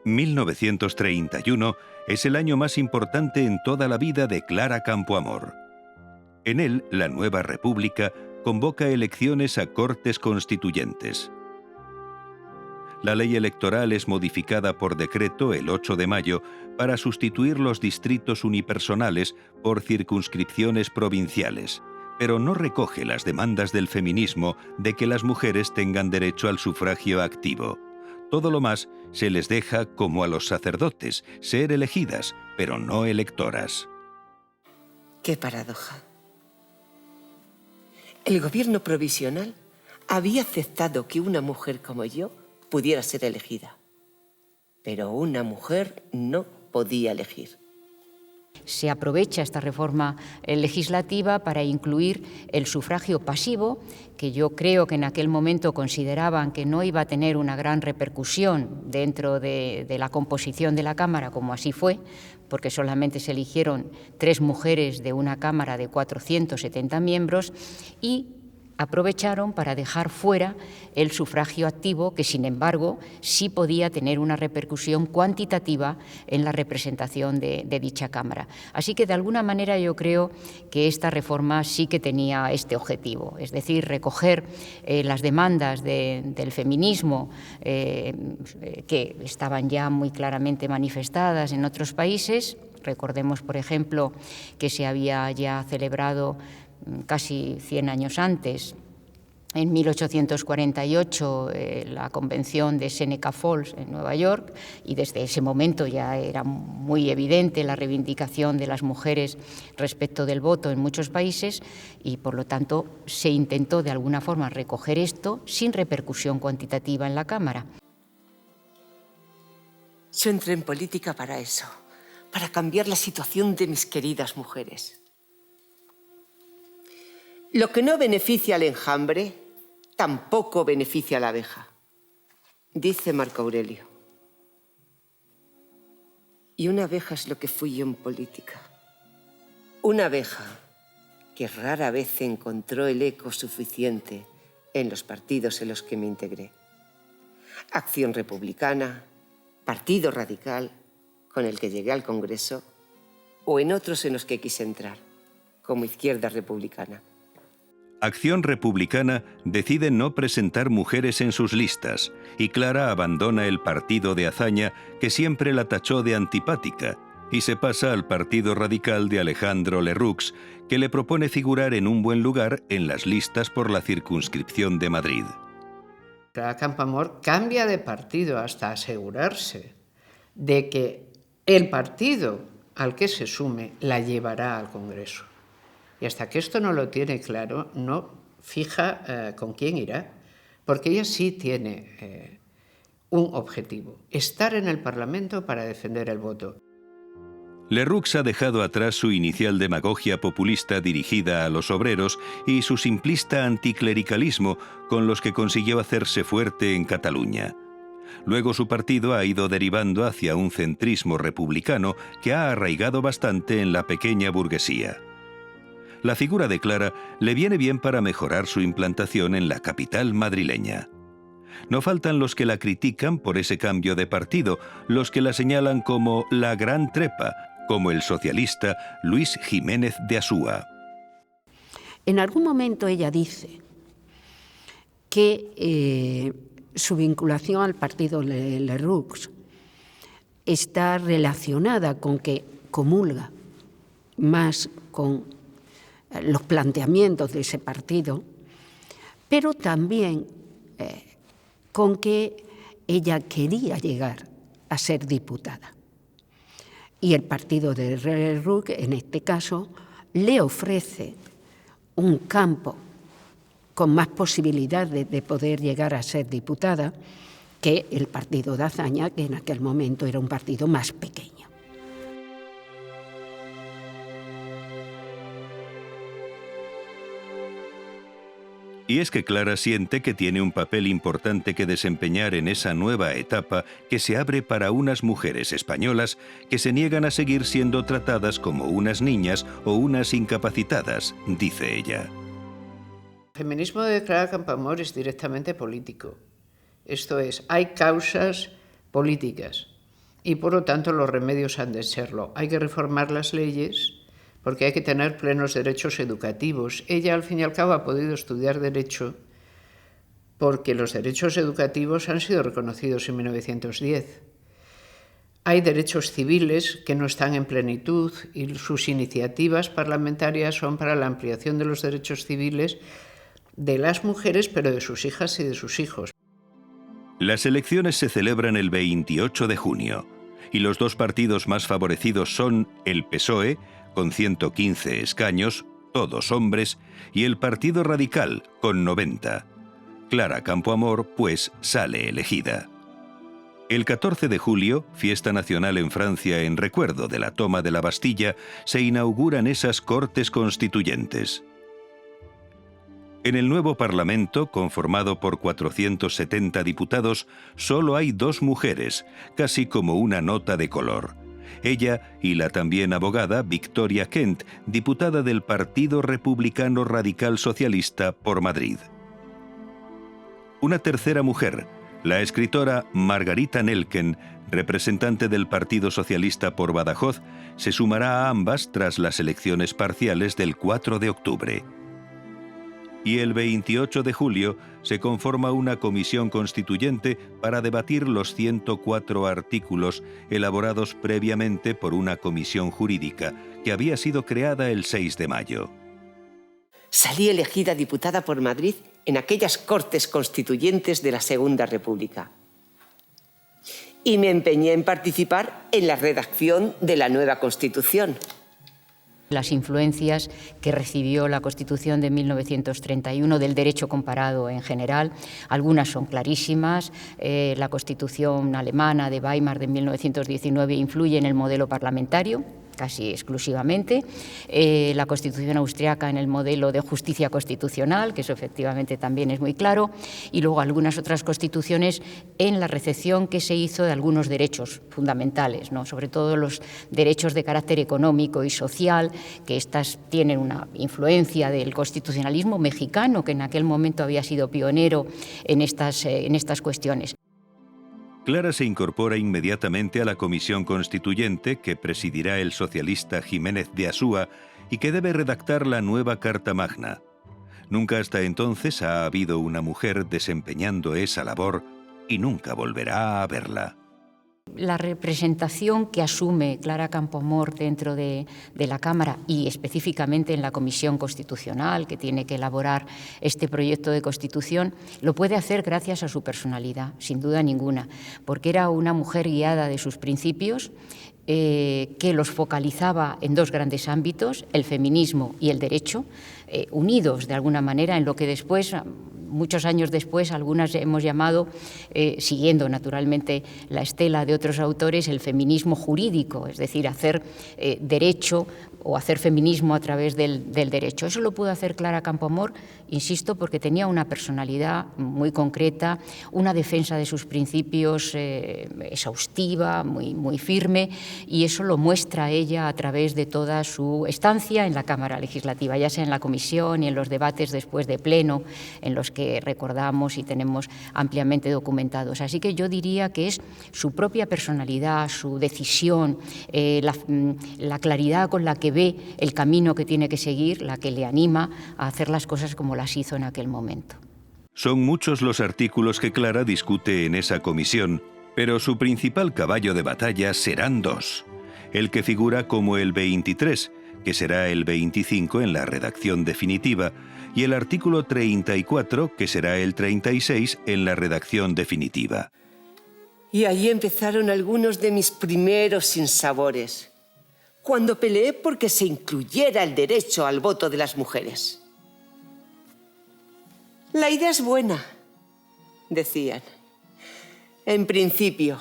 1931 es el año más importante en toda la vida de Clara Campoamor. En él, la nueva república convoca elecciones a Cortes Constituyentes. La ley electoral es modificada por decreto el 8 de mayo para sustituir los distritos unipersonales por circunscripciones provinciales, pero no recoge las demandas del feminismo de que las mujeres tengan derecho al sufragio activo. Todo lo más se les deja, como a los sacerdotes, ser elegidas, pero no electoras. ¡Qué paradoja! El gobierno provisional había aceptado que una mujer como yo pudiera ser elegida, pero una mujer no podía elegir. Se aprovecha esta reforma legislativa para incluir el sufragio pasivo, que yo creo que en aquel momento consideraban que no iba a tener una gran repercusión dentro de la composición de la Cámara, como así fue, porque solamente se eligieron 3 mujeres de una Cámara de 470 miembros, y aprovecharon para dejar fuera el sufragio activo, que sin embargo sí podía tener una repercusión cuantitativa en la representación de dicha Cámara. Así que de alguna manera yo creo que esta reforma sí que tenía este objetivo, es decir, recoger las demandas del feminismo que estaban ya muy claramente manifestadas en otros países. Recordemos, por ejemplo, que se había ya celebrado casi 100 años antes, en 1848, la Convención de Seneca Falls en Nueva York, y desde ese momento ya era muy evidente la reivindicación de las mujeres respecto del voto en muchos países, y por lo tanto se intentó de alguna forma recoger esto sin repercusión cuantitativa en la Cámara. Yo entré en política para eso, para cambiar la situación de mis queridas mujeres. Lo que no beneficia al enjambre, tampoco beneficia a la abeja, dice Marco Aurelio. Y una abeja es lo que fui yo en política. Una abeja que rara vez encontró el eco suficiente en los partidos en los que me integré. Acción Republicana, Partido Radical, con el que llegué al Congreso, o en otros en los que quise entrar, como Izquierda Republicana. Acción Republicana decide no presentar mujeres en sus listas y Clara abandona el partido de Azaña, que siempre la tachó de antipática, y se pasa al Partido Radical de Alejandro Lerroux, que le propone figurar en un buen lugar en las listas por la circunscripción de Madrid. Clara Campoamor cambia de partido hasta asegurarse de que el partido al que se sume la llevará al Congreso. Y hasta que esto no lo tiene claro, no fija con quién irá, porque ella sí tiene un objetivo: estar en el Parlamento para defender el voto. Lerroux ha dejado atrás su inicial demagogia populista dirigida a los obreros y su simplista anticlericalismo con los que consiguió hacerse fuerte en Cataluña. Luego su partido ha ido derivando hacia un centrismo republicano que ha arraigado bastante en la pequeña burguesía. La figura de Clara le viene bien para mejorar su implantación en la capital madrileña. No faltan los que la critican por ese cambio de partido, los que la señalan como la gran trepa, como el socialista Luis Jiménez de Asúa. En algún momento ella dice que su vinculación al partido Lerroux está relacionada con que comulga más con los planteamientos de ese partido, pero también con que ella quería llegar a ser diputada. Y el partido de Lerroux, en este caso, le ofrece un campo con más posibilidades de poder llegar a ser diputada que el partido de Azaña, que en aquel momento era un partido más pequeño. Y es que Clara siente que tiene un papel importante que desempeñar en esa nueva etapa que se abre para unas mujeres españolas que se niegan a seguir siendo tratadas como unas niñas o unas incapacitadas, dice ella. El feminismo de Clara Campoamor es directamente político. Esto es, hay causas políticas y por lo tanto los remedios han de serlo. Hay que reformar las leyes porque hay que tener plenos derechos educativos. Ella, al fin y al cabo, ha podido estudiar Derecho porque los derechos educativos han sido reconocidos en 1910. Hay derechos civiles que no están en plenitud y sus iniciativas parlamentarias son para la ampliación de los derechos civiles de las mujeres, pero de sus hijas y de sus hijos. Las elecciones se celebran el 28 de junio y los dos partidos más favorecidos son el PSOE, con 115 escaños, todos hombres, y el Partido Radical, con 90. Clara Campoamor, pues, sale elegida. El 14 de julio, fiesta nacional en Francia en recuerdo de la toma de la Bastilla, se inauguran esas Cortes Constituyentes. En el nuevo Parlamento, conformado por 470 diputados, solo hay 2 mujeres, casi como una nota de color. Ella y la también abogada Victoria Kent, diputada del Partido Republicano Radical Socialista por Madrid. Una tercera mujer, la escritora Margarita Nelken, representante del Partido Socialista por Badajoz, se sumará a ambas tras las elecciones parciales del 4 de octubre. Y el 28 de julio se conforma una comisión constituyente para debatir los 104 artículos elaborados previamente por una comisión jurídica que había sido creada el 6 de mayo. Salí elegida diputada por Madrid en aquellas Cortes Constituyentes de la Segunda República. Y me empeñé en participar en la redacción de la nueva Constitución. Las influencias que recibió la Constitución de 1931 del derecho comparado en general, algunas son clarísimas. La Constitución alemana de Weimar de 1919 influye en el modelo parlamentario, casi exclusivamente, la Constitución austriaca en el modelo de justicia constitucional, que eso efectivamente también es muy claro, y luego algunas otras constituciones en la recepción que se hizo de algunos derechos fundamentales, ¿no? Sobre todo los derechos de carácter económico y social, que estas tienen una influencia del constitucionalismo mexicano, que en aquel momento había sido pionero en estas cuestiones. Clara se incorpora inmediatamente a la comisión constituyente que presidirá el socialista Jiménez de Asúa y que debe redactar la nueva Carta Magna. Nunca hasta entonces ha habido una mujer desempeñando esa labor y nunca volverá a verla. La representación que asume Clara Campoamor dentro de la Cámara y específicamente en la Comisión Constitucional que tiene que elaborar este proyecto de Constitución lo puede hacer gracias a su personalidad, sin duda ninguna, porque era una mujer guiada de sus principios, que los focalizaba en 2 grandes ámbitos, el feminismo y el derecho, unidos de alguna manera en lo que después, muchos años después, algunas hemos llamado, siguiendo naturalmente la estela de otros autores, el feminismo jurídico, es decir, hacer derecho o hacer feminismo a través del derecho. Eso lo pudo hacer Clara Campoamor, insisto, porque tenía una personalidad muy concreta, una defensa de sus principios exhaustiva, muy firme, y eso lo muestra ella a través de toda su estancia en la Cámara Legislativa, ya sea en la comisión y en los debates después de pleno, en los que recordamos y tenemos ampliamente documentados. Así que yo diría que es su propia personalidad, su decisión, la claridad con la que ve el camino que tiene que seguir, la que le anima a hacer las cosas como las hizo en aquel momento. Son muchos los artículos que Clara discute en esa comisión, pero su principal caballo de batalla serán 2. El que figura como el 23, que será el 25 en la redacción definitiva, y el artículo 34, que será el 36 en la redacción definitiva. Y ahí empezaron algunos de mis primeros sinsabores, cuando peleé porque se incluyera el derecho al voto de las mujeres. La idea es buena, decían. En principio,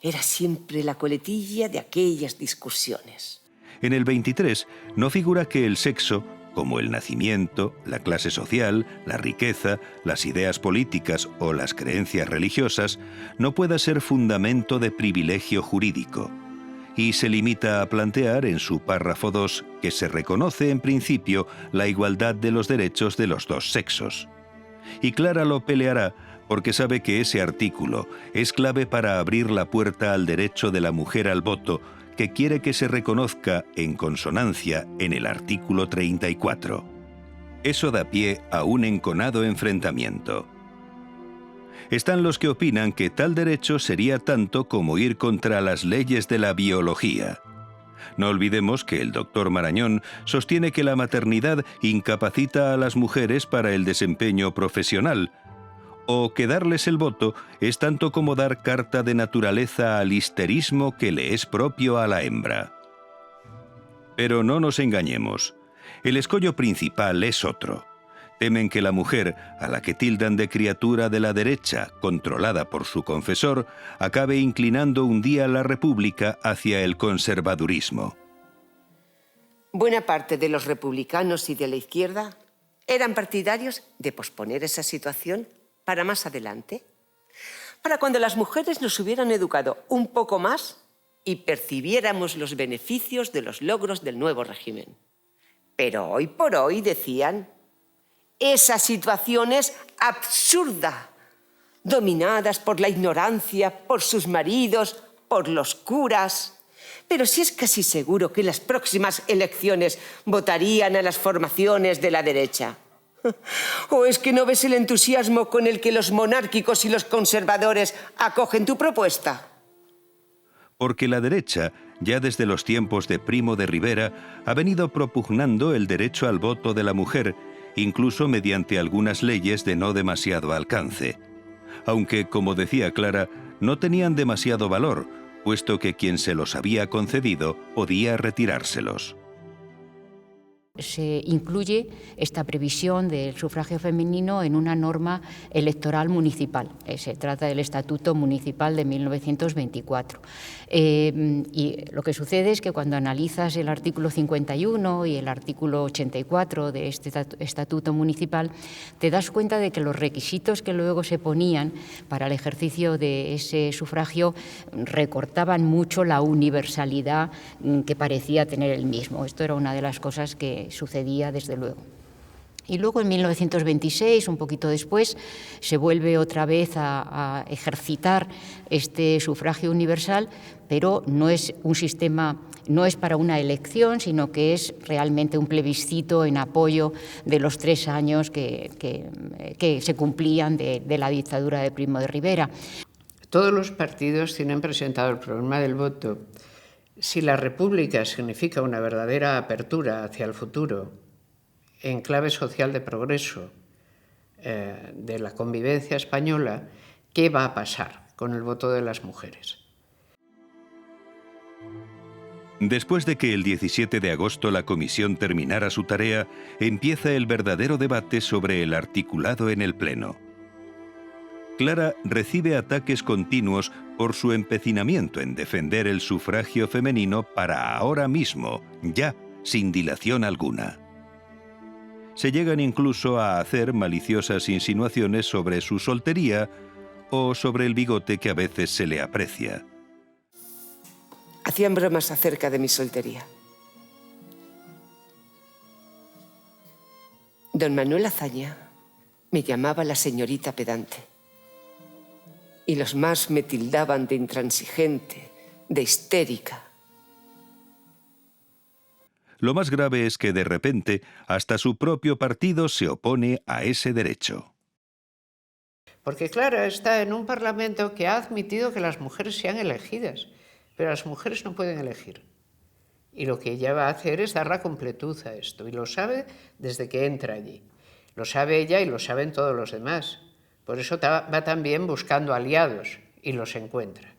era siempre la coletilla de aquellas discusiones. En el 23 no figura que el sexo, como el nacimiento, la clase social, la riqueza, las ideas políticas o las creencias religiosas, no pueda ser fundamento de privilegio jurídico, y se limita a plantear en su párrafo 2 que se reconoce en principio la igualdad de los derechos de los 2 sexos. Y Clara lo peleará porque sabe que ese artículo es clave para abrir la puerta al derecho de la mujer al voto, que quiere que se reconozca en consonancia en el artículo 34. Eso da pie a un enconado enfrentamiento. Están los que opinan que tal derecho sería tanto como ir contra las leyes de la biología. No olvidemos que el doctor Marañón sostiene que la maternidad incapacita a las mujeres para el desempeño profesional, o que darles el voto es tanto como dar carta de naturaleza al histerismo que le es propio a la hembra. Pero no nos engañemos, el escollo principal es otro. Temen que la mujer, a la que tildan de criatura de la derecha, controlada por su confesor, acabe inclinando un día la República hacia el conservadurismo. Buena parte de los republicanos y de la izquierda eran partidarios de posponer esa situación para más adelante, para cuando las mujeres nos hubieran educado un poco más y percibiéramos los beneficios de los logros del nuevo régimen. Pero hoy por hoy, decían, esa situación es absurda, dominadas por la ignorancia, por sus maridos, por los curas. Pero si es casi seguro que en las próximas elecciones votarían a las formaciones de la derecha. ¿O es que no ves el entusiasmo con el que los monárquicos y los conservadores acogen tu propuesta? Porque la derecha, ya desde los tiempos de Primo de Rivera, ha venido propugnando el derecho al voto de la mujer, incluso mediante algunas leyes de no demasiado alcance. Aunque, como decía Clara, no tenían demasiado valor, puesto que quien se los había concedido podía retirárselos. Se incluye esta previsión del sufragio femenino en una norma electoral municipal. Se trata del Estatuto Municipal de 1924. Y lo que sucede es que cuando analizas el artículo 51 y el artículo 84 de este Estatuto Municipal, te das cuenta de que los requisitos que luego se ponían para el ejercicio de ese sufragio recortaban mucho la universalidad que parecía tener el mismo. Esto era una de las cosas que sucedía desde luego. Y luego en 1926, un poquito después, se vuelve otra vez a ejercitar este sufragio universal, pero no es un sistema, no es para una elección, sino que es realmente un plebiscito en apoyo de los 3 años que se cumplían de la dictadura de Primo de Rivera. Todos los partidos tienen presentado el problema del voto. Si la República significa una verdadera apertura hacia el futuro, en clave social de progreso de la convivencia española, ¿qué va a pasar con el voto de las mujeres? Después de que el 17 de agosto la comisión terminara su tarea, empieza el verdadero debate sobre el articulado en el Pleno. Clara recibe ataques continuos por su empecinamiento en defender el sufragio femenino para ahora mismo, ya, sin dilación alguna. Se llegan incluso a hacer maliciosas insinuaciones sobre su soltería o sobre el bigote que a veces se le aprecia. Hacían bromas acerca de mi soltería. Don Manuel Azaña me llamaba la señorita pedante. Y los más me tildaban de intransigente, de histérica. Lo más grave es que de repente hasta su propio partido se opone a ese derecho. Porque Clara está en un parlamento que ha admitido que las mujeres sean elegidas, pero las mujeres no pueden elegir. Y lo que ella va a hacer es dar la completud a esto, y lo sabe desde que entra allí. Lo sabe ella y lo saben todos los demás. Por eso va también buscando aliados y los encuentra.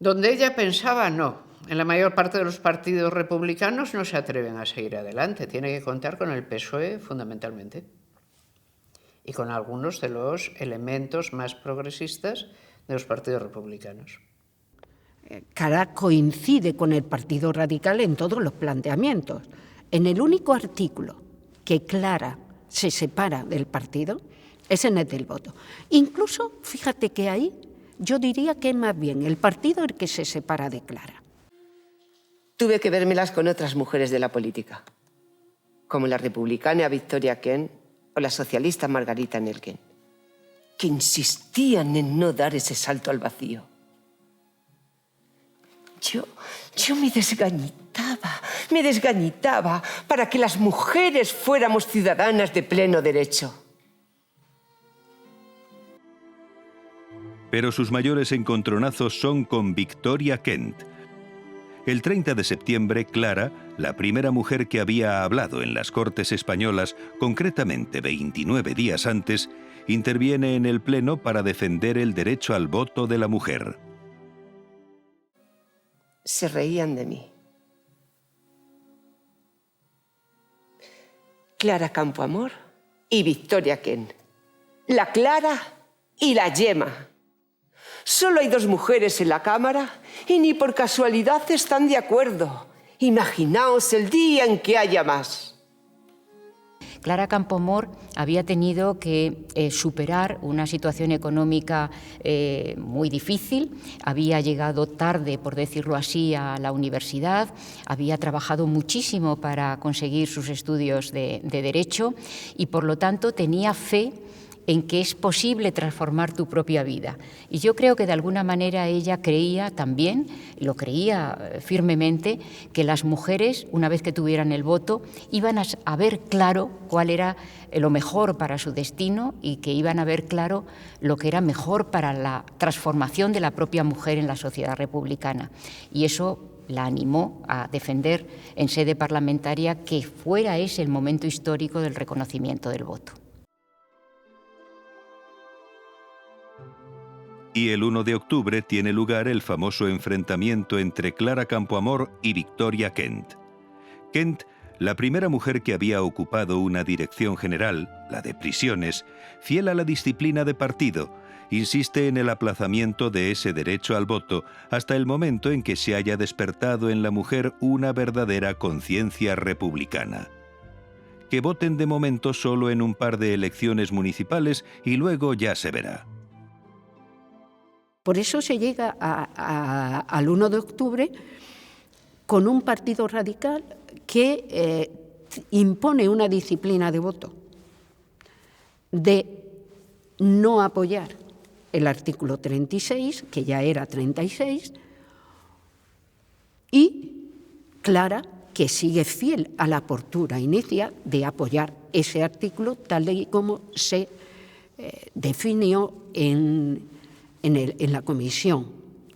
Donde ella pensaba, no. En la mayor parte de los partidos republicanos no se atreven a seguir adelante. Tiene que contar con el PSOE fundamentalmente y con algunos de los elementos más progresistas de los partidos republicanos. Clara coincide con el Partido Radical en todos los planteamientos. En el único artículo que Clara se separa del partido es en el del voto. Incluso, fíjate que ahí yo diría que es más bien el partido el que se separa de Clara. Tuve que vérmelas con otras mujeres de la política, como la republicana Victoria Kent o la socialista Margarita Nelken. que insistían en no dar ese salto al vacío. Yo me desgañitaba para que las mujeres fuéramos ciudadanas de pleno derecho. Pero sus mayores encontronazos son con Victoria Kent. El 30 de septiembre, Clara, la primera mujer que había hablado en las Cortes españolas, concretamente 29 días antes, interviene en el Pleno para defender el derecho al voto de la mujer. Se reían de mí. Clara Campoamor y Victoria Kent. La Clara y la Yema. Solo hay 2 mujeres en la Cámara y ni por casualidad están de acuerdo. Imaginaos el día en que haya más. Clara Campoamor había tenido que superar una situación económica muy difícil, había llegado tarde, por decirlo así, a la universidad, había trabajado muchísimo para conseguir sus estudios de Derecho y, por lo tanto, tenía fe en que es posible transformar tu propia vida. Y yo creo que de alguna manera ella creía también, lo creía firmemente, que las mujeres, una vez que tuvieran el voto, iban a ver claro cuál era lo mejor para su destino y que iban a ver claro lo que era mejor para la transformación de la propia mujer en la sociedad republicana. Y eso la animó a defender en sede parlamentaria que fuera ese el momento histórico del reconocimiento del voto. Y el 1 de octubre tiene lugar el famoso enfrentamiento entre Clara Campoamor y Victoria Kent. Kent, la primera mujer que había ocupado una dirección general, la de prisiones, fiel a la disciplina de partido, insiste en el aplazamiento de ese derecho al voto hasta el momento en que se haya despertado en la mujer una verdadera conciencia republicana. Que voten de momento solo en un par de elecciones municipales y luego ya se verá. Por eso se llega al 1 de octubre con un partido radical que impone una disciplina de voto, de no apoyar el artículo 36, que ya era 36, y Clara, que sigue fiel a la postura inicial de apoyar ese artículo tal y como se definió en la Comisión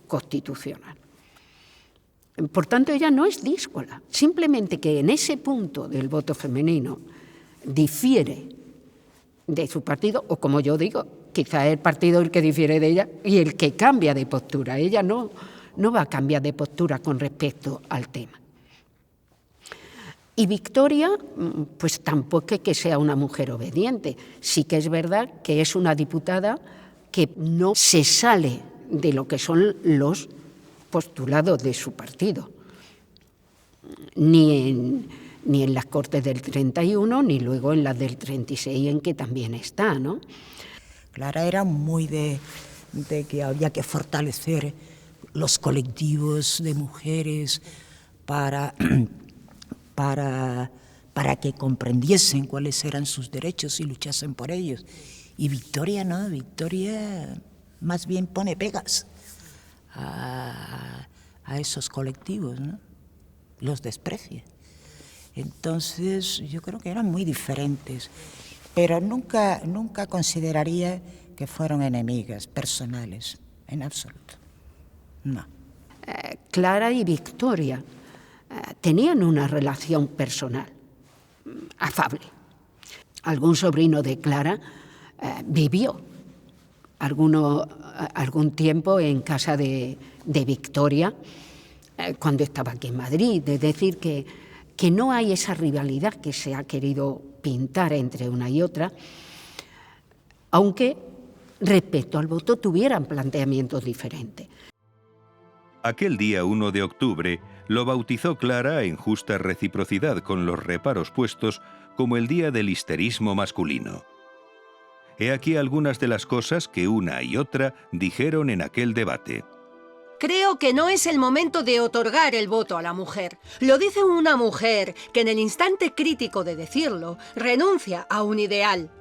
Constitucional. Por tanto, ella no es díscola, simplemente que en ese punto del voto femenino difiere de su partido, o como yo digo, quizá es el partido el que difiere de ella y el que cambia de postura. Ella no va a cambiar de postura con respecto al tema. Y Victoria, pues tampoco es que sea una mujer obediente. Sí que es verdad que es una diputada que no se sale de lo que son los postulados de su partido, ni en las Cortes del 31, ni luego en las del 36, en que también está, ¿no? Clara era muy de que había que fortalecer los colectivos de mujeres para que comprendiesen cuáles eran sus derechos y luchasen por ellos. Y Victoria no, Victoria más bien pone pegas a esos colectivos, ¿no? Los desprecia. Entonces yo creo que eran muy diferentes, pero nunca consideraría que fueron enemigas personales, en absoluto, no. Clara y Victoria tenían una relación personal afable. Algún sobrino de Clara vivió algún tiempo en casa de Victoria cuando estaba aquí en Madrid. Es decir, que no hay esa rivalidad que se ha querido pintar entre una y otra, aunque respecto al voto tuvieran planteamientos diferentes. Aquel día 1 de octubre lo bautizó Clara, en justa reciprocidad con los reparos puestos, como el día del histerismo masculino. He aquí algunas de las cosas que una y otra dijeron en aquel debate. Creo que no es el momento de otorgar el voto a la mujer. Lo dice una mujer que en el instante crítico de decirlo renuncia a un ideal.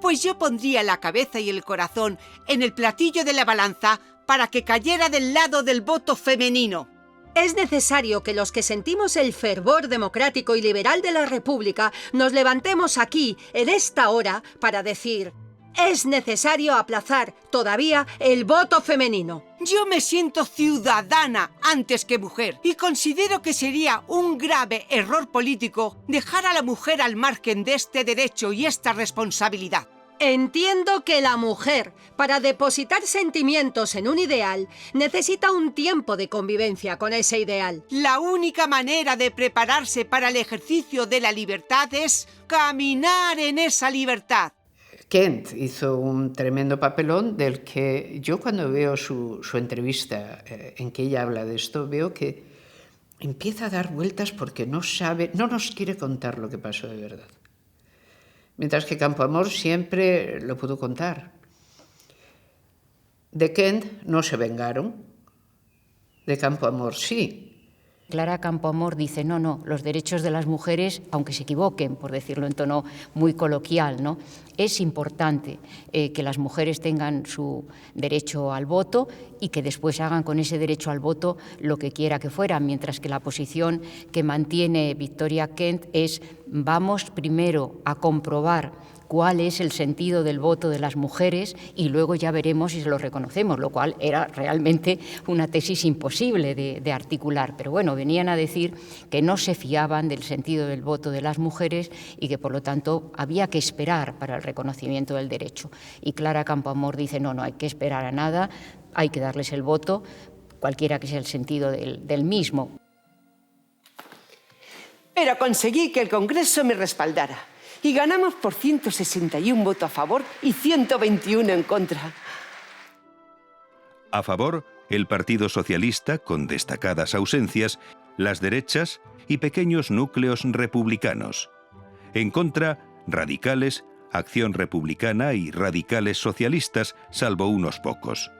Pues yo pondría la cabeza y el corazón en el platillo de la balanza para que cayera del lado del voto femenino. Es necesario que los que sentimos el fervor democrático y liberal de la República nos levantemos aquí, en esta hora, para decir: es necesario aplazar todavía el voto femenino. Yo me siento ciudadana antes que mujer y considero que sería un grave error político dejar a la mujer al margen de este derecho y esta responsabilidad. Entiendo que la mujer, para depositar sentimientos en un ideal, necesita un tiempo de convivencia con ese ideal. La única manera de prepararse para el ejercicio de la libertad es caminar en esa libertad. Kent hizo un tremendo papelón del que yo, cuando veo su entrevista en que ella habla de esto, veo que empieza a dar vueltas porque no nos quiere contar lo que pasó de verdad. Mientras que Campoamor siempre lo pudo contar. De Kent no se vengaron, de Campoamor sí. Clara Campoamor dice, no, los derechos de las mujeres, aunque se equivoquen, por decirlo en tono muy coloquial, ¿no? Es importante que las mujeres tengan su derecho al voto y que después hagan con ese derecho al voto lo que quiera que fuera, mientras que la posición que mantiene Victoria Kent es: vamos primero a comprobar cuál es el sentido del voto de las mujeres y luego ya veremos si se lo reconocemos, lo cual era realmente una tesis imposible de articular. Pero bueno, venían a decir que no se fiaban del sentido del voto de las mujeres y que por lo tanto había que esperar para el reconocimiento del derecho. Y Clara Campoamor dice, no hay que esperar a nada, hay que darles el voto, cualquiera que sea el sentido del mismo. Pero conseguí que el Congreso me respaldara. Y ganamos por 161 votos a favor y 121 en contra. A favor, el Partido Socialista, con destacadas ausencias, las derechas y pequeños núcleos republicanos. En contra, radicales, Acción Republicana y radicales socialistas, salvo unos pocos.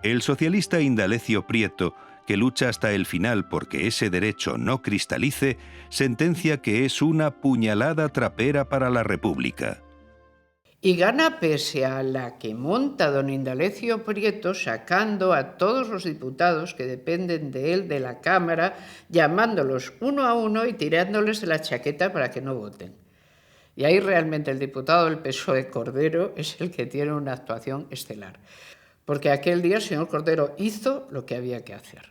El socialista Indalecio Prieto, que lucha hasta el final porque ese derecho no cristalice, sentencia que es una puñalada trapera para la República. Y gana pese a la que monta don Indalecio Prieto, sacando a todos los diputados que dependen de él de la Cámara, llamándolos uno a uno y tirándoles de la chaqueta para que no voten. Y ahí realmente el diputado del PSOE, Cordero, es el que tiene una actuación estelar. Porque aquel día el señor Cordero hizo lo que había que hacer: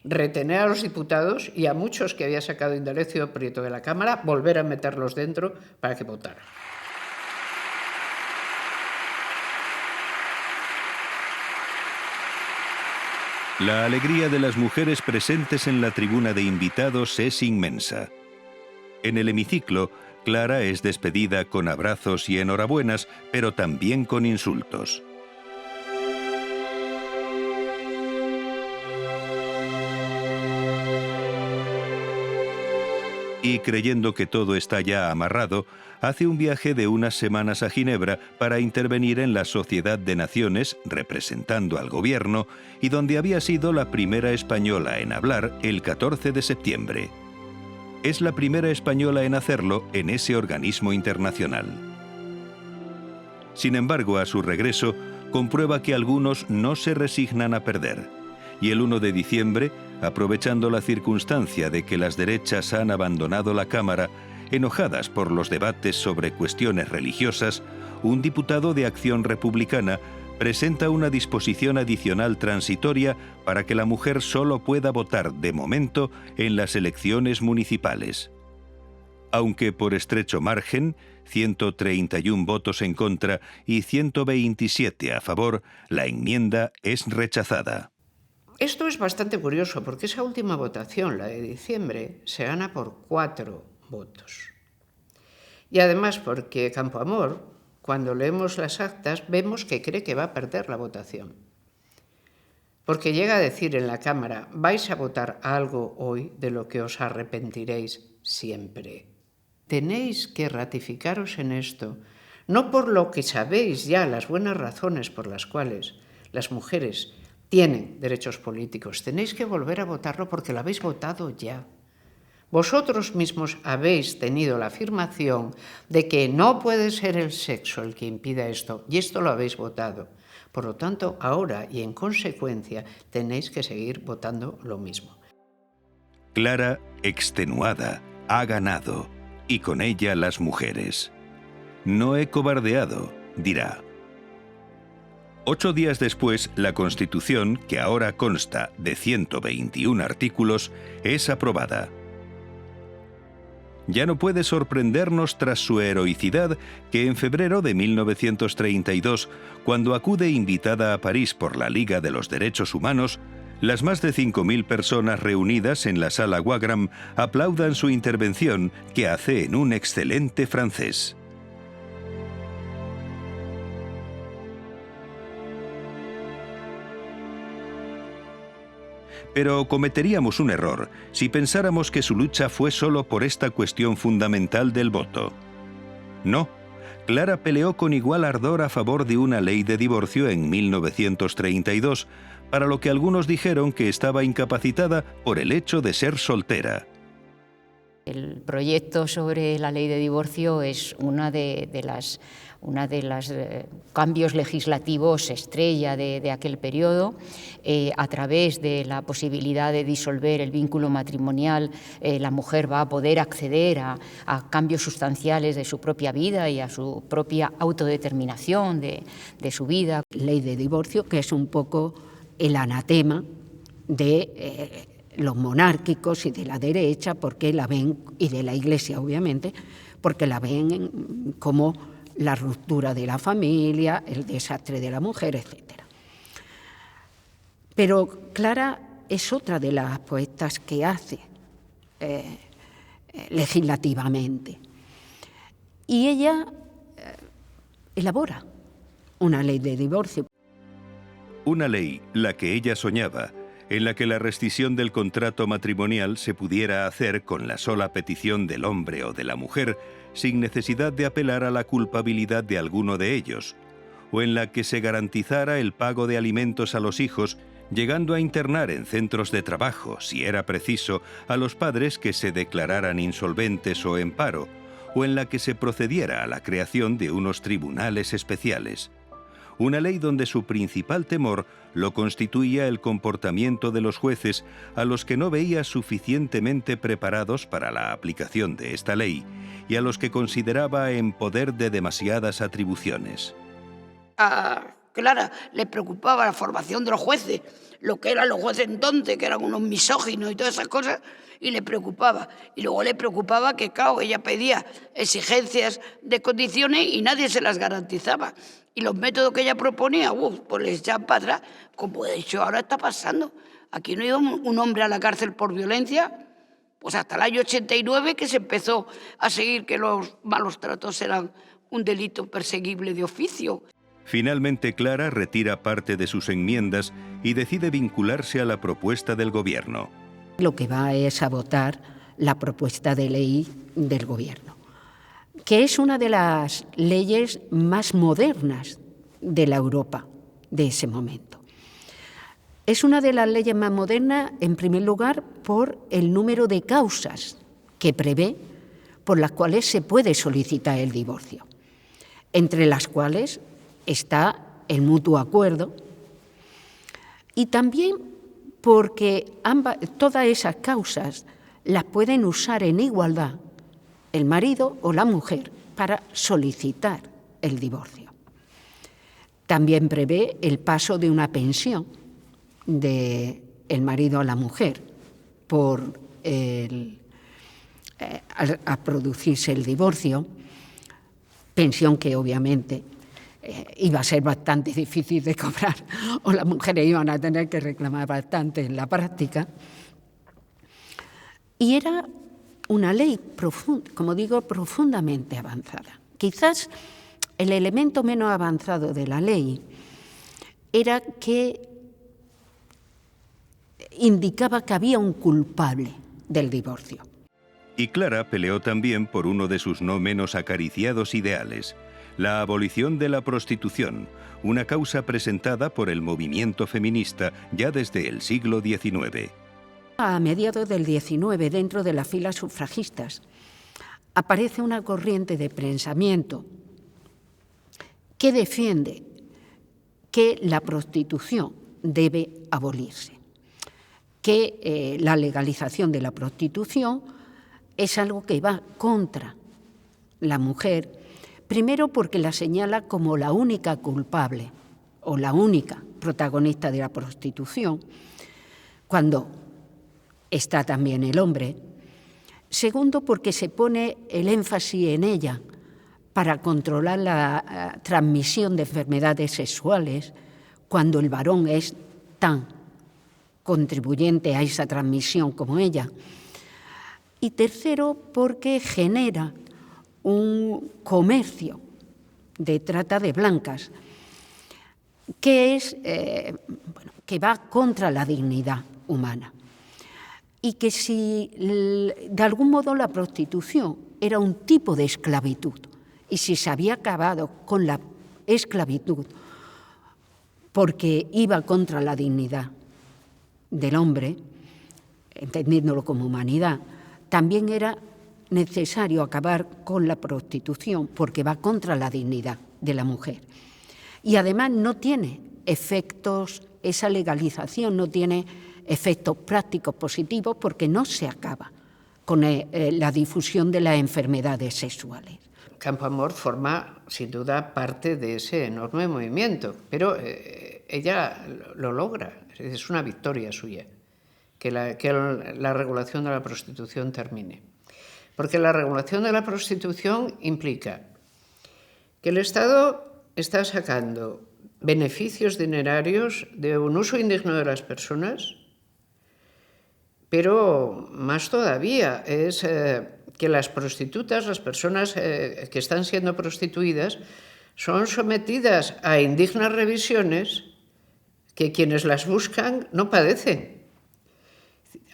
retener a los diputados y a muchos que había sacado Indalecio Prieto de la Cámara, volver a meterlos dentro para que votaran. La alegría de las mujeres presentes en la tribuna de invitados es inmensa. En el hemiciclo, Clara es despedida con abrazos y enhorabuenas, pero también con insultos. Y creyendo que todo está ya amarrado, hace un viaje de unas semanas a Ginebra para intervenir en la Sociedad de Naciones, representando al gobierno, y donde había sido la primera española en hablar el 14 de septiembre. Es la primera española en hacerlo en ese organismo internacional. Sin embargo, a su regreso, comprueba que algunos no se resignan a perder, y el 1 de diciembre, aprovechando la circunstancia de que las derechas han abandonado la Cámara, enojadas por los debates sobre cuestiones religiosas, un diputado de Acción Republicana presenta una disposición adicional transitoria para que la mujer solo pueda votar de momento en las elecciones municipales. Aunque por estrecho margen, 131 votos en contra y 127 a favor, la enmienda es rechazada. Esto es bastante curioso porque esa última votación, la de diciembre, se gana por 4 votos. Y además porque Campoamor, cuando leemos las actas, vemos que cree que va a perder la votación. Porque llega a decir en la Cámara: vais a votar algo hoy de lo que os arrepentiréis siempre. Tenéis que ratificaros en esto, no por lo que sabéis ya las buenas razones por las cuales las mujeres tienen derechos políticos. Tenéis que volver a votarlo porque lo habéis votado ya. Vosotros mismos habéis tenido la afirmación de que no puede ser el sexo el que impida esto, y esto lo habéis votado. Por lo tanto, ahora y en consecuencia tenéis que seguir votando lo mismo. Clara, extenuada, ha ganado, y con ella las mujeres. No he cobardeado, dirá. 8 días después, la Constitución, que ahora consta de 121 artículos, es aprobada. Ya no puede sorprendernos tras su heroicidad que en febrero de 1932, cuando acude invitada a París por la Liga de los Derechos Humanos, las más de 5.000 personas reunidas en la Sala Wagram aplaudan su intervención, que hace en un excelente francés. Pero cometeríamos un error si pensáramos que su lucha fue solo por esta cuestión fundamental del voto. No, Clara peleó con igual ardor a favor de una ley de divorcio en 1932, para lo que algunos dijeron que estaba incapacitada por el hecho de ser soltera. El proyecto sobre la ley de divorcio es una de los cambios legislativos estrella de aquel periodo. A través de la posibilidad de disolver el vínculo matrimonial, la mujer va a poder acceder a cambios sustanciales de su propia vida y a su propia autodeterminación de su vida. Ley de divorcio, que es un poco el anatema de los monárquicos y de la derecha, porque la ven, y de la Iglesia obviamente, porque la ven como la ruptura de la familia, el desastre de la mujer, etc. Pero Clara es otra de las apuestas que hace legislativamente. Y ella elabora una ley de divorcio. Una ley, la que ella soñaba, en la que la rescisión del contrato matrimonial se pudiera hacer con la sola petición del hombre o de la mujer, sin necesidad de apelar a la culpabilidad de alguno de ellos, o en la que se garantizara el pago de alimentos a los hijos, llegando a internar en centros de trabajo, si era preciso, a los padres que se declararan insolventes o en paro, o en la que se procediera a la creación de unos tribunales especiales. Una ley donde su principal temor lo constituía el comportamiento de los jueces, a los que no veía suficientemente preparados para la aplicación de esta ley y a los que consideraba en poder de demasiadas atribuciones. A Clara le preocupaba la formación de los jueces, lo que eran los jueces entonces, que eran unos misóginos y todas esas cosas, y le preocupaba. Y luego le preocupaba que, claro, ella pedía exigencias de condiciones y nadie se las garantizaba. Y los métodos que ella proponía, pues les echaban para atrás, como de hecho ahora está pasando. Aquí no iba un hombre a la cárcel por violencia, pues hasta el año 89, que se empezó a seguir que los malos tratos eran un delito perseguible de oficio. Finalmente, Clara retira parte de sus enmiendas y decide vincularse a la propuesta del gobierno. Lo que va es a votar la propuesta de ley del gobierno, que es una de las leyes más modernas de la Europa de ese momento. Es una de las leyes más modernas, en primer lugar, por el número de causas que prevé por las cuales se puede solicitar el divorcio, entre las cuales está el mutuo acuerdo, y también porque todas esas causas las pueden usar en igualdad el marido o la mujer para solicitar el divorcio. También prevé el paso de una pensión del marido a la mujer por a producirse el divorcio, pensión que obviamente iba a ser bastante difícil de cobrar, o las mujeres iban a tener que reclamar bastante en la práctica. Y era una ley, como digo, profundamente avanzada. Quizás el elemento menos avanzado de la ley era que indicaba que había un culpable del divorcio. Y Clara peleó también por uno de sus no menos acariciados ideales: la abolición de la prostitución, una causa presentada por el movimiento feminista ya desde el siglo XIX. A mediados del 19, dentro de las filas sufragistas, aparece una corriente de pensamiento que defiende que la prostitución debe abolirse, que la legalización de la prostitución es algo que va contra la mujer, primero porque la señala como la única culpable o la única protagonista de la prostitución, cuando está también el hombre. Segundo, porque se pone el énfasis en ella para controlar la transmisión de enfermedades sexuales, cuando el varón es tan contribuyente a esa transmisión como ella. Y tercero, porque genera un comercio de trata de blancas que que va contra la dignidad humana. Y que si de algún modo la prostitución era un tipo de esclavitud y si se había acabado con la esclavitud porque iba contra la dignidad del hombre, entendiéndolo como humanidad, también era necesario acabar con la prostitución porque va contra la dignidad de la mujer. Y además no tiene efectos, esa legalización no tiene efectos prácticos positivos porque no se acaba con la difusión de las enfermedades sexuales. Campoamor forma, sin duda, parte de ese enorme movimiento, pero ella lo logra, es una victoria suya, que la regulación de la prostitución termine. Porque la regulación de la prostitución implica que el Estado está sacando beneficios dinerarios de un uso indigno de las personas, pero más todavía es que las prostitutas, las personas que están siendo prostituidas, son sometidas a indignas revisiones que quienes las buscan no padecen.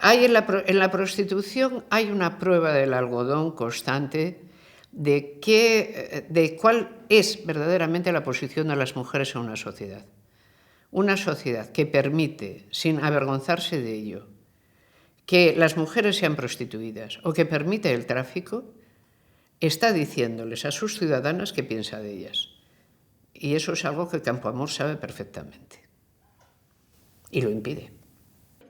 En la prostitución hay una prueba del algodón constante de cuál es verdaderamente la posición de las mujeres en una sociedad. Una sociedad que permite, sin avergonzarse de ello, que las mujeres sean prostituidas o que permite el tráfico, está diciéndoles a sus ciudadanas qué piensa de ellas. Y eso es algo que Campoamor sabe perfectamente. Y lo impide.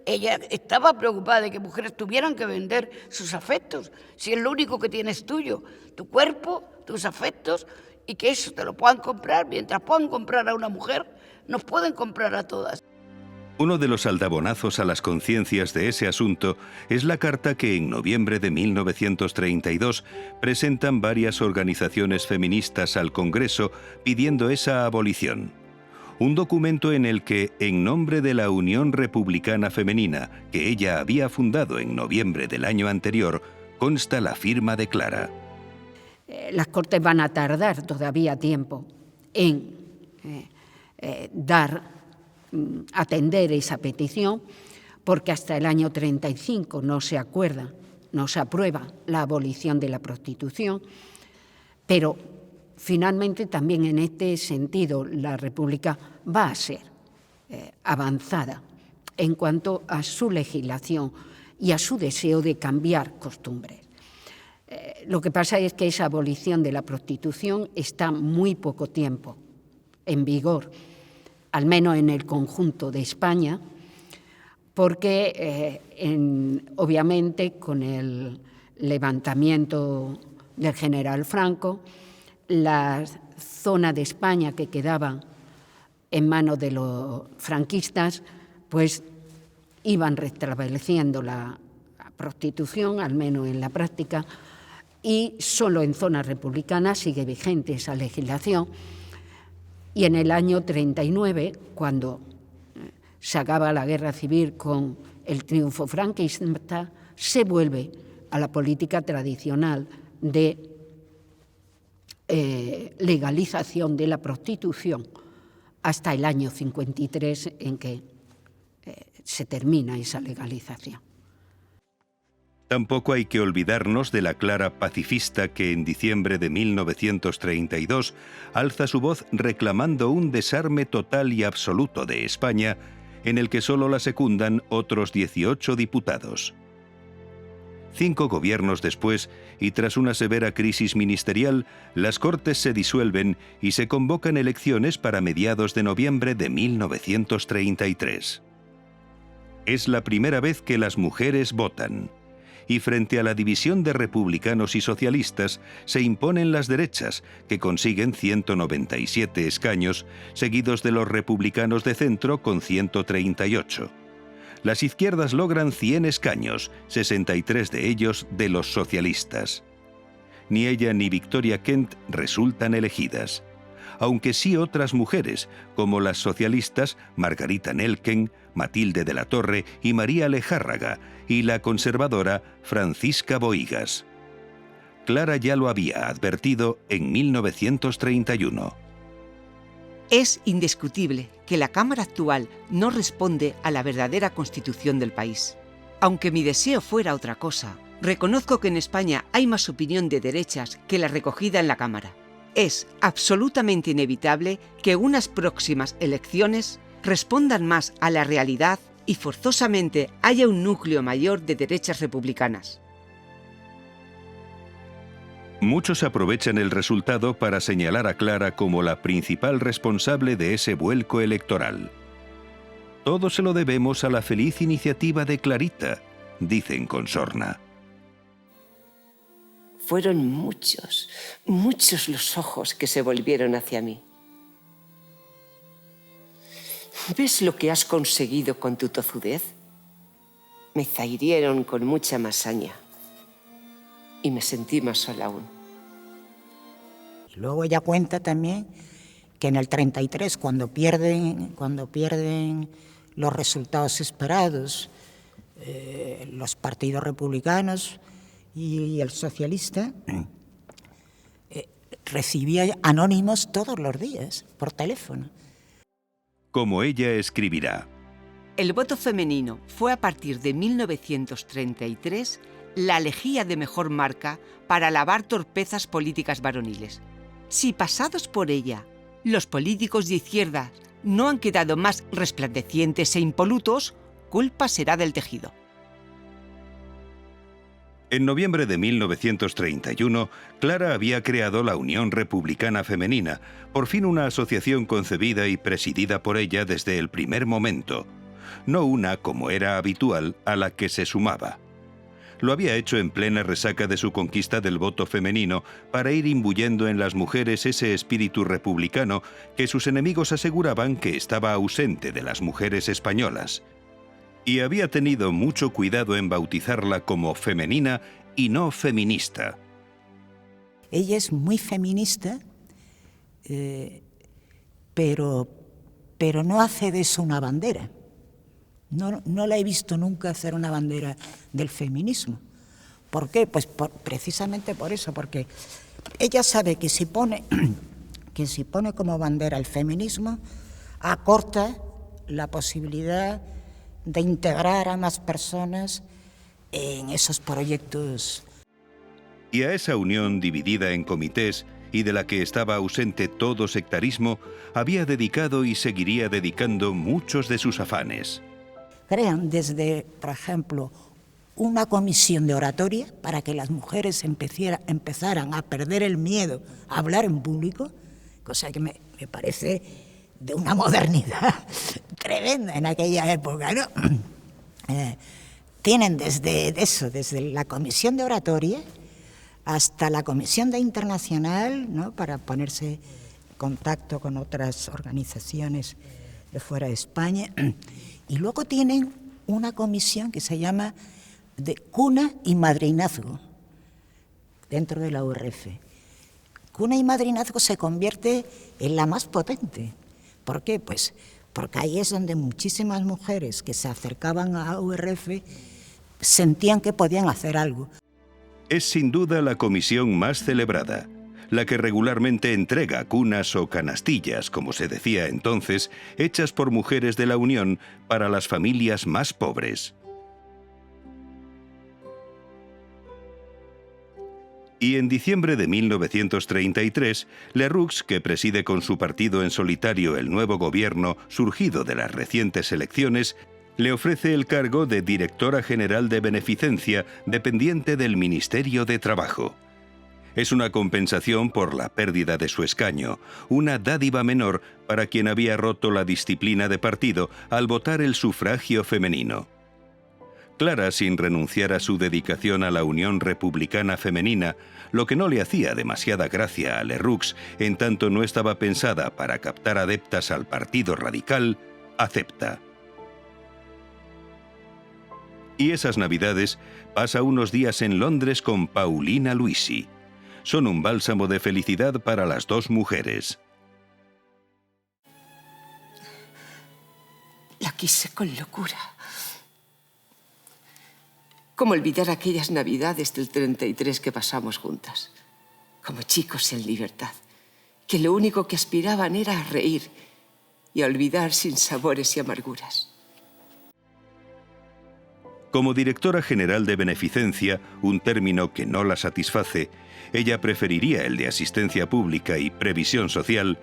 Ella estaba preocupada de que mujeres tuvieran que vender sus afectos, si es lo único que tienes tuyo, tu cuerpo, tus afectos, y que eso te lo puedan comprar. Mientras puedan comprar a una mujer, nos pueden comprar a todas. Uno de los aldabonazos a las conciencias de ese asunto es la carta que en noviembre de 1932 presentan varias organizaciones feministas al Congreso pidiendo esa abolición. Un documento en el que, en nombre de la Unión Republicana Femenina, que ella había fundado en noviembre del año anterior, consta la firma de Clara. Las Cortes van a tardar todavía tiempo en atender esa petición, porque hasta el año 35 no se acuerda, no se aprueba la abolición de la prostitución, pero finalmente también en este sentido la República va a ser avanzada en cuanto a su legislación y a su deseo de cambiar costumbres. Lo que pasa es que esa abolición de la prostitución está muy poco tiempo en vigor, al menos en el conjunto de España, porque obviamente con el levantamiento del general Franco, la zona de España que quedaba en manos de los franquistas, pues iban restableciendo la prostitución, al menos en la práctica, y solo en zonas republicanas sigue vigente esa legislación. Y en el año 39, cuando se acaba la guerra civil con el triunfo franquista, se vuelve a la política tradicional de legalización de la prostitución hasta el año 53, en que se termina esa legalización. Tampoco hay que olvidarnos de la Clara pacifista que en diciembre de 1932 alza su voz reclamando un desarme total y absoluto de España en el que solo la secundan otros 18 diputados. 5 gobiernos después, y tras una severa crisis ministerial, las Cortes se disuelven y se convocan elecciones para mediados de noviembre de 1933. Es la primera vez que las mujeres votan, y frente a la división de republicanos y socialistas se imponen las derechas, que consiguen 197 escaños, seguidos de los republicanos de centro con 138. Las izquierdas logran 100 escaños, 63 de ellos de los socialistas. Ni ella ni Victoria Kent resultan elegidas, aunque sí otras mujeres, como las socialistas Margarita Nelken, Matilde de la Torre y María Lejárraga, y la conservadora Francisca Bohigas. Clara ya lo había advertido en 1931. Es indiscutible que la Cámara actual no responde a la verdadera constitución del país. Aunque mi deseo fuera otra cosa, reconozco que en España hay más opinión de derechas que la recogida en la Cámara. Es absolutamente inevitable que unas próximas elecciones respondan más a la realidad y forzosamente haya un núcleo mayor de derechas republicanas. Muchos aprovechan el resultado para señalar a Clara como la principal responsable de ese vuelco electoral. Todo se lo debemos a la feliz iniciativa de Clarita, dicen con sorna. Fueron muchos, muchos los ojos que se volvieron hacia mí. ¿Ves lo que has conseguido con tu tozudez? Me zahirieron con mucha más saña y me sentí más sola aún. Y luego ella cuenta también que en el 33, cuando pierden los resultados esperados, los partidos republicanos y el socialista, recibía anónimos todos los días por teléfono. Como ella escribirá. El voto femenino fue a partir de 1933 la lejía de mejor marca para lavar torpezas políticas varoniles. Si pasados por ella, los políticos de izquierda no han quedado más resplandecientes e impolutos, culpa será del tejido. En noviembre de 1931, Clara había creado la Unión Republicana Femenina, por fin una asociación concebida y presidida por ella desde el primer momento, no una, como era habitual, a la que se sumaba. Lo había hecho en plena resaca de su conquista del voto femenino para ir imbuyendo en las mujeres ese espíritu republicano que sus enemigos aseguraban que estaba ausente de las mujeres españolas. Y había tenido mucho cuidado en bautizarla como femenina y no feminista. Ella es muy feminista, pero no hace de eso una bandera. No la he visto nunca hacer una bandera del feminismo. ¿Por qué? Pues precisamente por eso, porque ella sabe que si pone como bandera el feminismo, acorta la posibilidad de integrar a más personas en esos proyectos. Y a esa unión dividida en comités y de la que estaba ausente todo sectarismo, había dedicado y seguiría dedicando muchos de sus afanes. Crean desde, por ejemplo, una comisión de oratoria para que las mujeres empezaran a perder el miedo a hablar en público, cosa que me parece de una modernidad tremenda en aquella época, ¿no? Tienen desde la comisión de oratoria hasta la comisión de internacional, ¿no?, para ponerse en contacto con otras organizaciones de fuera de España. Y luego tienen una comisión que se llama de cuna y madrinazgo dentro de la URF. Cuna y madrinazgo se convierte en la más potente. ¿Por qué? Pues porque ahí es donde muchísimas mujeres que se acercaban a URF sentían que podían hacer algo. Es sin duda la comisión más celebrada, la que regularmente entrega cunas o canastillas, como se decía entonces, hechas por mujeres de la Unión para las familias más pobres. Y en diciembre de 1933, Lerroux, que preside con su partido en solitario el nuevo gobierno surgido de las recientes elecciones, le ofrece el cargo de directora general de Beneficencia, dependiente del Ministerio de Trabajo. Es una compensación por la pérdida de su escaño, una dádiva menor para quien había roto la disciplina de partido al votar el sufragio femenino. Clara, sin renunciar a su dedicación a la Unión Republicana Femenina, lo que no le hacía demasiada gracia a Lerroux, en tanto no estaba pensada para captar adeptas al Partido Radical, acepta. Y esas Navidades pasa unos días en Londres con Paulina Luisi. Son un bálsamo de felicidad para las dos mujeres. La quise con locura. ¿Cómo olvidar aquellas Navidades del 33 que pasamos juntas? Como chicos en libertad, que lo único que aspiraban era a reír y a olvidar sinsabores y amarguras. Como directora general de Beneficencia, un término que no la satisface, ella preferiría el de asistencia pública y previsión social.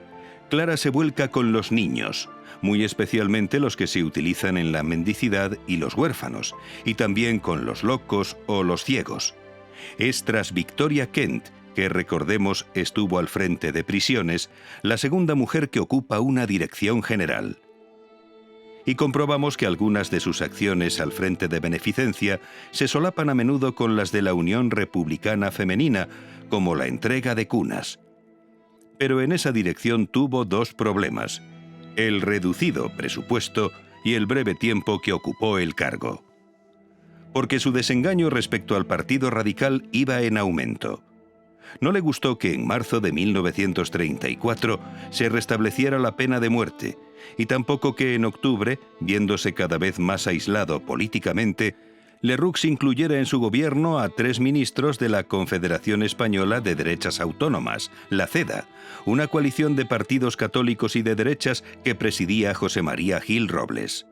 Clara se vuelca con los niños, muy especialmente los que se utilizan en la mendicidad y los huérfanos, y también con los locos o los ciegos. Es tras Victoria Kent, que recordemos estuvo al frente de prisiones, la segunda mujer que ocupa una dirección general. Y comprobamos que algunas de sus acciones al frente de Beneficencia se solapan a menudo con las de la Unión Republicana Femenina, como la entrega de cunas. Pero en esa dirección tuvo dos problemas: el reducido presupuesto y el breve tiempo que ocupó el cargo. Porque su desengaño respecto al Partido Radical iba en aumento. No le gustó que en marzo de 1934 se restableciera la pena de muerte, y tampoco que en octubre, viéndose cada vez más aislado políticamente, Lerroux incluyera en su gobierno a 3 ministros de la Confederación Española de Derechas Autónomas, la CEDA, una coalición de partidos católicos y de derechas que presidía José María Gil Robles.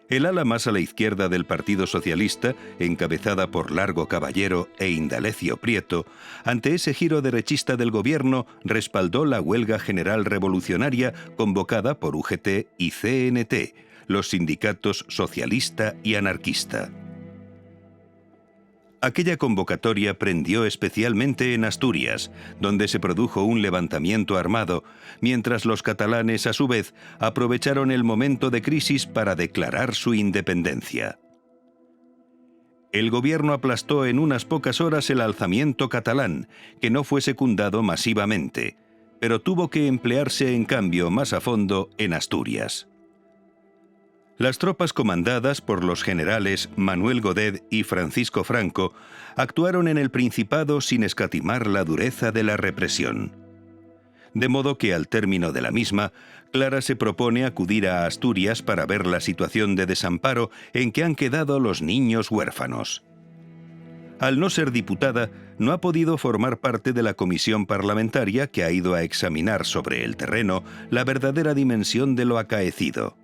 El ala más a la izquierda del Partido Socialista, encabezada por Largo Caballero e Indalecio Prieto, ante ese giro derechista del gobierno, respaldó la huelga general revolucionaria convocada por UGT y CNT, los sindicatos socialista y anarquista. Aquella convocatoria prendió especialmente en Asturias, donde se produjo un levantamiento armado, mientras los catalanes, a su vez, aprovecharon el momento de crisis para declarar su independencia. El gobierno aplastó en unas pocas horas el alzamiento catalán, que no fue secundado masivamente, pero tuvo que emplearse en cambio más a fondo en Asturias. Las tropas comandadas por los generales Manuel Godet y Francisco Franco actuaron en el Principado sin escatimar la dureza de la represión. De modo que al término de la misma, Clara se propone acudir a Asturias para ver la situación de desamparo en que han quedado los niños huérfanos. Al no ser diputada, no ha podido formar parte de la comisión parlamentaria que ha ido a examinar sobre el terreno la verdadera dimensión de lo acaecido.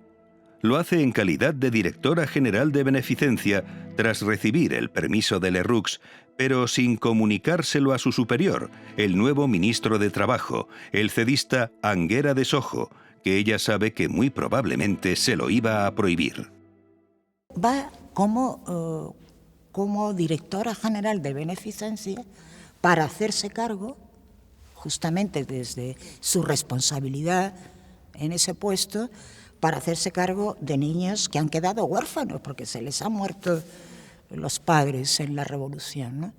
Lo hace en calidad de directora general de Beneficencia, tras recibir el permiso de Lerroux, pero sin comunicárselo a su superior, el nuevo ministro de Trabajo, el cedista Anguera de Sojo, que ella sabe que muy probablemente se lo iba a prohibir. Va como directora general de Beneficencia para hacerse cargo, justamente desde su responsabilidad en ese puesto, para hacerse cargo de niños que han quedado huérfanos porque se les han muerto los padres en la revolución, ¿no?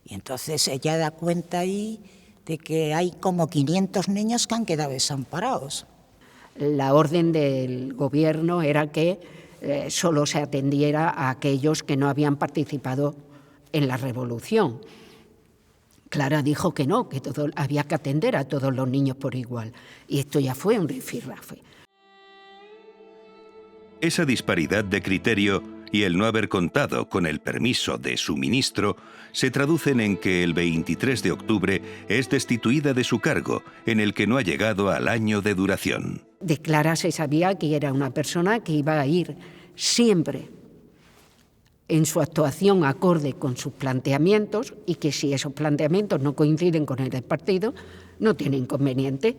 Y entonces ella da cuenta ahí de que hay como 500 niños que han quedado desamparados. La orden del gobierno era que solo se atendiera a aquellos que no habían participado en la revolución. Clara dijo que no, que había que atender a todos los niños por igual. Y esto ya fue un rifirrafe. Esa disparidad de criterio y el no haber contado con el permiso de su ministro se traducen en que el 23 de octubre es destituida de su cargo, en el que no ha llegado al año de duración. De Clara se sabía que era una persona que iba a ir siempre en su actuación acorde con sus planteamientos y que si esos planteamientos no coinciden con el del partido, no tiene inconveniente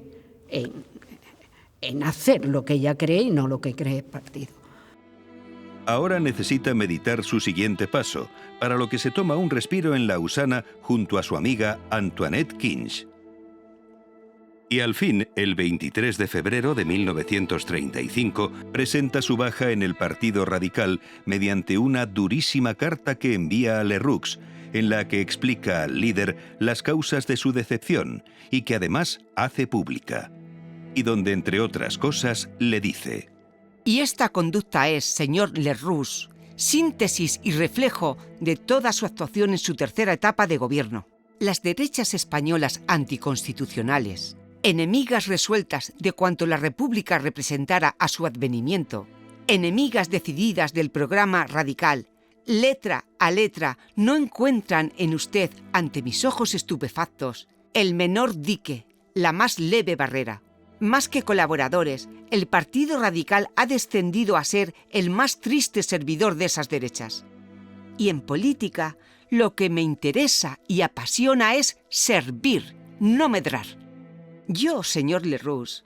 en hacer lo que ella cree y no lo que cree el partido. Ahora necesita meditar su siguiente paso, para lo que se toma un respiro en Lausana junto a su amiga Antoinette Kinch. Y al fin, el 23 de febrero de 1935, presenta su baja en el Partido Radical mediante una durísima carta que envía a Lerroux, en la que explica al líder las causas de su decepción y que además hace pública. Y donde, entre otras cosas, le dice: Y esta conducta es, señor Lerroux, síntesis y reflejo de toda su actuación en su tercera etapa de gobierno. Las derechas españolas anticonstitucionales, enemigas resueltas de cuanto la República representara a su advenimiento, enemigas decididas del programa radical, letra a letra, no encuentran en usted, ante mis ojos estupefactos, el menor dique, la más leve barrera. Más que colaboradores, el Partido Radical ha descendido a ser el más triste servidor de esas derechas. Y en política, lo que me interesa y apasiona es servir, no medrar. Yo, señor Lerroux,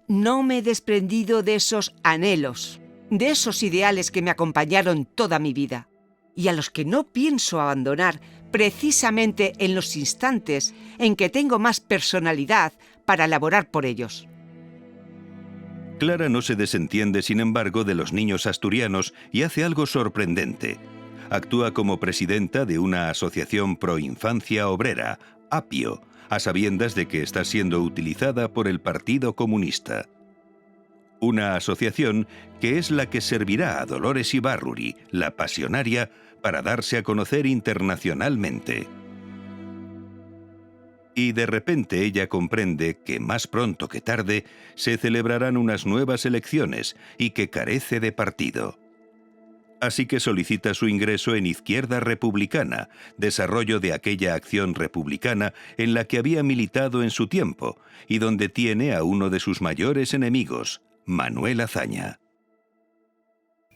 no me he desprendido de esos anhelos, de esos ideales que me acompañaron toda mi vida, y a los que no pienso abandonar precisamente en los instantes en que tengo más personalidad para laborar por ellos. Clara no se desentiende, sin embargo, de los niños asturianos y hace algo sorprendente. Actúa como presidenta de una asociación pro infancia obrera, APIO, a sabiendas de que está siendo utilizada por el Partido Comunista. Una asociación que es la que servirá a Dolores Ibarruri, la pasionaria, para darse a conocer internacionalmente. Y de repente ella comprende que más pronto que tarde se celebrarán unas nuevas elecciones y que carece de partido. Así que solicita su ingreso en Izquierda Republicana, desarrollo de aquella acción republicana en la que había militado en su tiempo y donde tiene a uno de sus mayores enemigos, Manuel Azaña.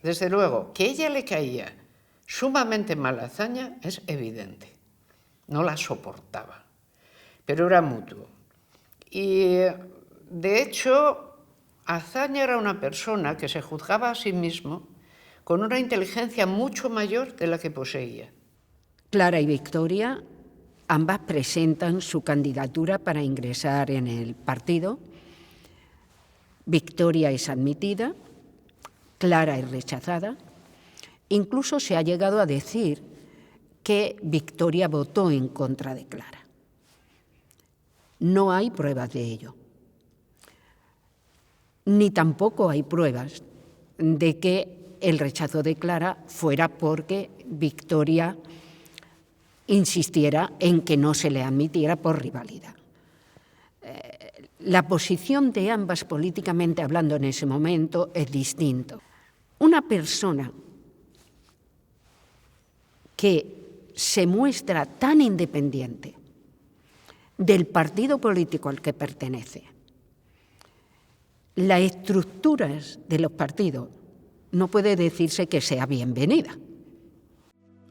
Desde luego, que a ella le caía sumamente mal Azaña es evidente. No la soportaba, pero era mutuo. Y, de hecho, Azaña era una persona que se juzgaba a sí mismo con una inteligencia mucho mayor de la que poseía. Clara y Victoria, ambas presentan su candidatura para ingresar en el partido. Victoria es admitida, Clara es rechazada. Incluso se ha llegado a decir que Victoria votó en contra de Clara. No hay pruebas de ello. Ni tampoco hay pruebas de que el rechazo de Clara fuera porque Victoria insistiera en que no se le admitiera por rivalidad. La posición de ambas políticamente hablando en ese momento es distinta. Una persona que se muestra tan independiente del partido político al que pertenece, las estructuras de los partidos, no puede decirse que sea bienvenida.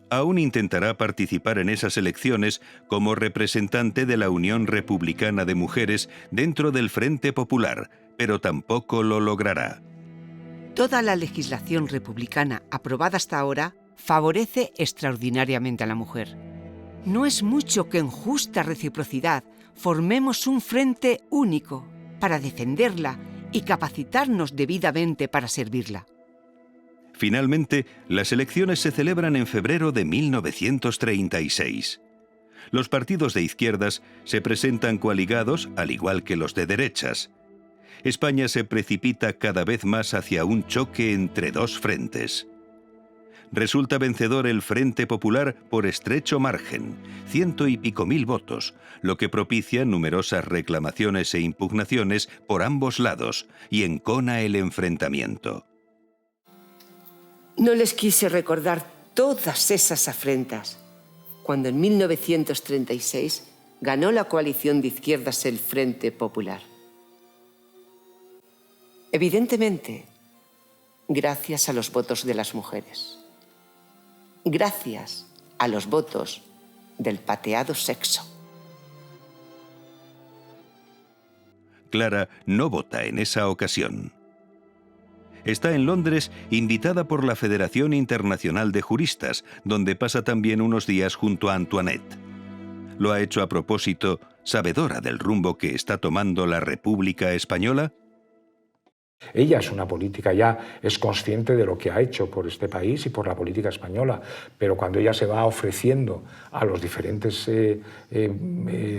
Aún intentará participar en esas elecciones como representante de la Unión Republicana de Mujeres dentro del Frente Popular, pero tampoco lo logrará. Toda la legislación republicana aprobada hasta ahora favorece extraordinariamente a la mujer. No es mucho que en justa reciprocidad formemos un frente único para defenderla y capacitarnos debidamente para servirla. Finalmente, las elecciones se celebran en febrero de 1936. Los partidos de izquierdas se presentan coaligados, al igual que los de derechas. España se precipita cada vez más hacia un choque entre dos frentes. Resulta vencedor el Frente Popular por estrecho margen, 100 y pico mil votos, lo que propicia numerosas reclamaciones e impugnaciones por ambos lados y encona el enfrentamiento. No les quise recordar todas esas afrentas cuando en 1936 ganó la coalición de izquierdas el Frente Popular. Evidentemente, gracias a los votos de las mujeres. gracias a los votos del pateado sexo. Clara no vota en esa ocasión. Está en Londres invitada por la Federación Internacional de Juristas, donde pasa también unos días junto a Antoinette. ¿Lo ha hecho a propósito, sabedora del rumbo que está tomando la República Española? Ella es una política, ya es consciente de lo que ha hecho por este país y por la política española, pero cuando ella se va ofreciendo a los diferentes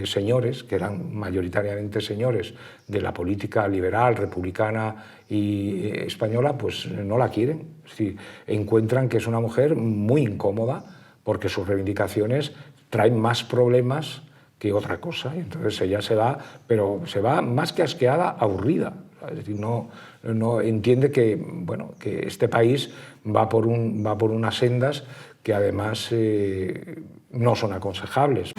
señores, que eran mayoritariamente señores de la política liberal, republicana y española, pues no la quieren. Es decir, encuentran que es una mujer muy incómoda porque sus reivindicaciones traen más problemas que otra cosa. Y entonces ella se va, pero se va más que asqueada, aburrida. Es decir, no entiende que, bueno, que este país va por unas sendas que además no son aconsejables.